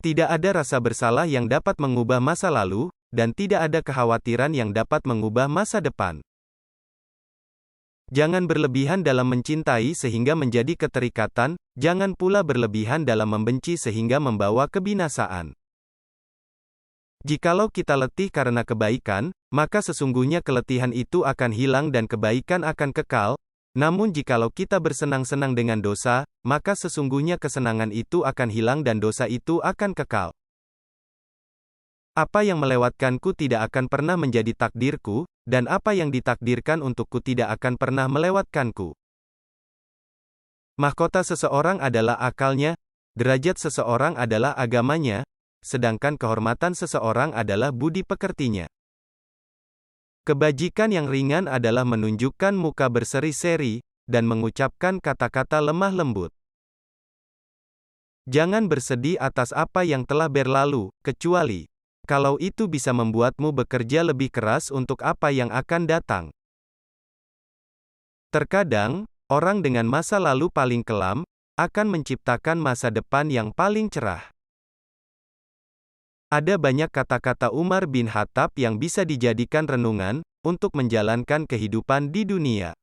Tidak ada rasa bersalah yang dapat mengubah masa lalu, dan tidak ada kekhawatiran yang dapat mengubah masa depan. Jangan berlebihan dalam mencintai sehingga menjadi keterikatan, jangan pula berlebihan dalam membenci sehingga membawa kebinasaan. Jikalau kita letih karena kebaikan, maka sesungguhnya keletihan itu akan hilang dan kebaikan akan kekal. Namun jikalau kita bersenang-senang dengan dosa, maka sesungguhnya kesenangan itu akan hilang dan dosa itu akan kekal. Apa yang melewatkanku tidak akan pernah menjadi takdirku, dan apa yang ditakdirkan untukku tidak akan pernah melewatkanku. Mahkota seseorang adalah akalnya, derajat seseorang adalah agamanya, sedangkan kehormatan seseorang adalah budi pekertinya. Kebajikan yang ringan adalah menunjukkan muka berseri-seri, dan mengucapkan kata-kata lemah lembut. Jangan bersedih atas apa yang telah berlalu, kecuali kalau itu bisa membuatmu bekerja lebih keras untuk apa yang akan datang. Terkadang, orang dengan masa lalu paling kelam, akan menciptakan masa depan yang paling cerah. Ada banyak kata-kata Umar bin Khattab yang bisa dijadikan renungan, untuk menjalankan kehidupan di dunia.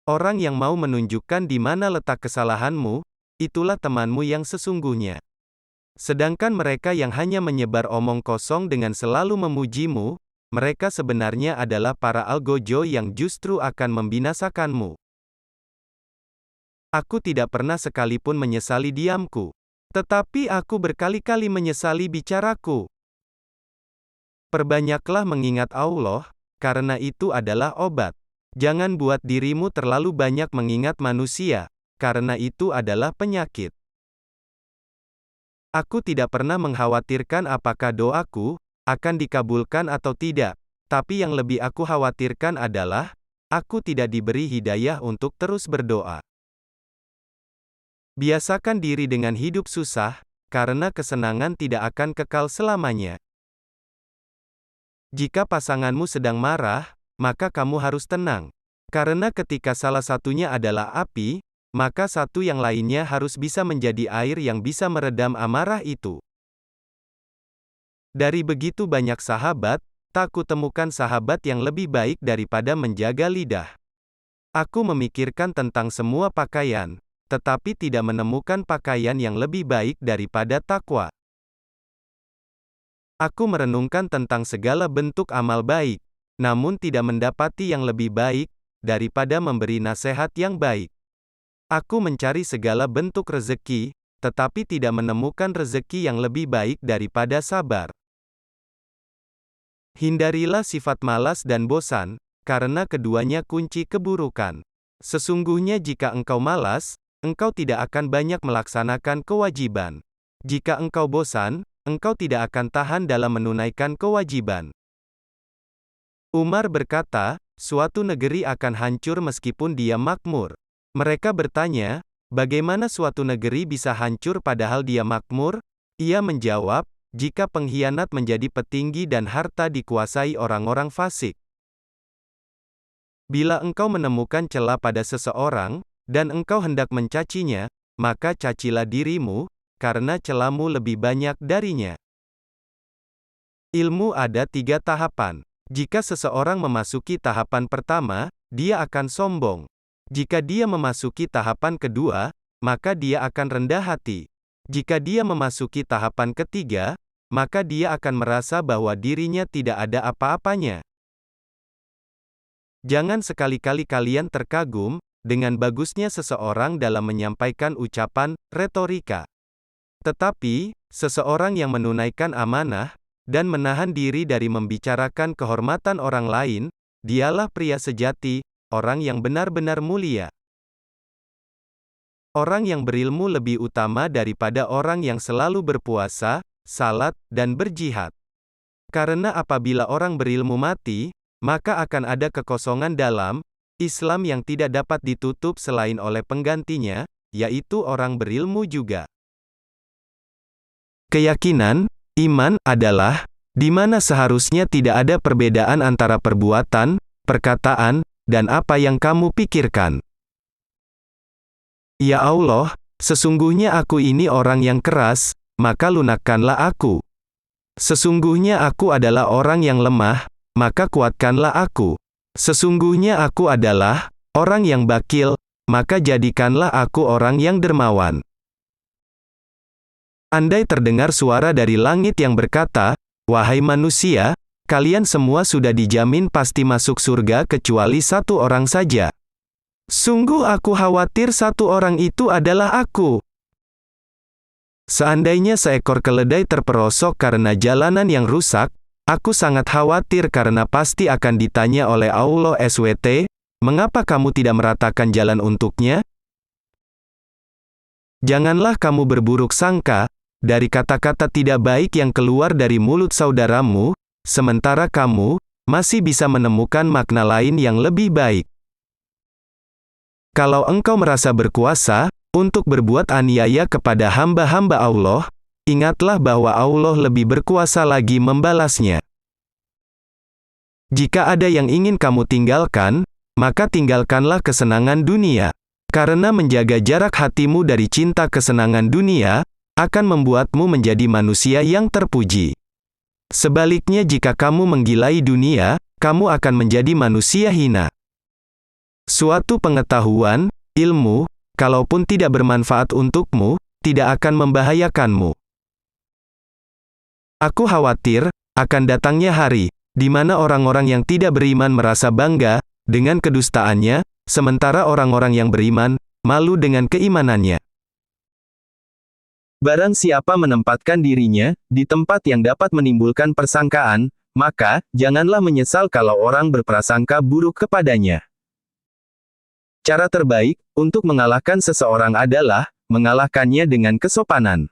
Orang yang mau menunjukkan di mana letak kesalahanmu, itulah temanmu yang sesungguhnya. Sedangkan mereka yang hanya menyebar omong kosong dengan selalu memujimu, mereka sebenarnya adalah para algojo yang justru akan membinasakanmu. Aku tidak pernah sekalipun menyesali diamku. Tetapi aku berkali-kali menyesali bicaraku. Perbanyaklah mengingat Allah, karena itu adalah obat. Jangan buat dirimu terlalu banyak mengingat manusia, karena itu adalah penyakit. Aku tidak pernah mengkhawatirkan apakah doaku akan dikabulkan atau tidak, tapi yang lebih aku khawatirkan adalah aku tidak diberi hidayah untuk terus berdoa. Biasakan diri dengan hidup susah, karena kesenangan tidak akan kekal selamanya. Jika pasanganmu sedang marah, maka kamu harus tenang. Karena ketika salah satunya adalah api, maka satu yang lainnya harus bisa menjadi air yang bisa meredam amarah itu. Dari begitu banyak sahabat, tak kutemukan sahabat yang lebih baik daripada menjaga lidah. Aku memikirkan tentang semua pakaian, tetapi tidak menemukan pakaian yang lebih baik daripada takwa. Aku merenungkan tentang segala bentuk amal baik, namun tidak mendapati yang lebih baik daripada memberi nasihat yang baik. Aku mencari segala bentuk rezeki, tetapi tidak menemukan rezeki yang lebih baik daripada sabar. Hindarilah sifat malas dan bosan, karena keduanya kunci keburukan. Sesungguhnya jika engkau malas, engkau tidak akan banyak melaksanakan kewajiban. Jika engkau bosan, engkau tidak akan tahan dalam menunaikan kewajiban. Umar berkata, suatu negeri akan hancur meskipun dia makmur. Mereka bertanya, bagaimana suatu negeri bisa hancur padahal dia makmur? Ia menjawab, jika pengkhianat menjadi petinggi dan harta dikuasai orang-orang fasik. Bila engkau menemukan celah pada seseorang, dan engkau hendak mencacinya, maka cacilah dirimu, karena celahmu lebih banyak darinya. Ilmu ada 3 tahapan. Jika seseorang memasuki tahapan pertama, dia akan sombong. Jika dia memasuki tahapan kedua, maka dia akan rendah hati. Jika dia memasuki tahapan ketiga, maka dia akan merasa bahwa dirinya tidak ada apa-apanya. Jangan sekali-kali kalian terkagum dengan bagusnya seseorang dalam menyampaikan ucapan retorika. Tetapi, seseorang yang menunaikan amanah dan menahan diri dari membicarakan kehormatan orang lain, dialah pria sejati, orang yang benar-benar mulia. Orang yang berilmu lebih utama daripada orang yang selalu berpuasa, salat, dan berjihad. Karena apabila orang berilmu mati, maka akan ada kekosongan dalam Islam yang tidak dapat ditutup selain oleh penggantinya, yaitu orang berilmu juga. Keyakinan, iman, adalah, di mana seharusnya tidak ada perbedaan antara perbuatan, perkataan, dan apa yang kamu pikirkan. Ya Allah, Sesungguhnya aku ini orang yang keras, maka lunakkanlah aku. Sesungguhnya aku adalah orang yang lemah, maka kuatkanlah aku. Sesungguhnya aku adalah orang yang bakil, maka jadikanlah aku orang yang dermawan. Andai terdengar suara dari langit yang berkata, "Wahai manusia, kalian semua sudah dijamin pasti masuk surga kecuali satu orang saja. Sungguh aku khawatir satu orang itu adalah aku." Seandainya seekor keledai terperosok karena jalanan yang rusak, aku sangat khawatir karena pasti akan ditanya oleh Allah SWT, "Mengapa kamu tidak meratakan jalan untuknya?" Janganlah kamu berburuk sangka dari kata-kata tidak baik yang keluar dari mulut saudaramu, sementara kamu masih bisa menemukan makna lain yang lebih baik. Kalau engkau merasa berkuasa untuk berbuat aniaya kepada hamba-hamba Allah, ingatlah bahwa Allah lebih berkuasa lagi membalasnya. Jika ada yang ingin kamu tinggalkan, maka tinggalkanlah kesenangan dunia. Karena menjaga jarak hatimu dari cinta kesenangan dunia, akan membuatmu menjadi manusia yang terpuji. Sebaliknya jika kamu menggilai dunia, kamu akan menjadi manusia hina. Suatu pengetahuan, ilmu, kalaupun tidak bermanfaat untukmu, tidak akan membahayakanmu. Aku khawatir akan datangnya hari di mana orang-orang yang tidak beriman merasa bangga dengan kedustaannya, sementara orang-orang yang beriman malu dengan keimanannya. Barang siapa menempatkan dirinya di tempat yang dapat menimbulkan persangkaan, maka janganlah menyesal kalau orang berprasangka buruk kepadanya. Cara terbaik untuk mengalahkan seseorang adalah mengalahkannya dengan kesopanan.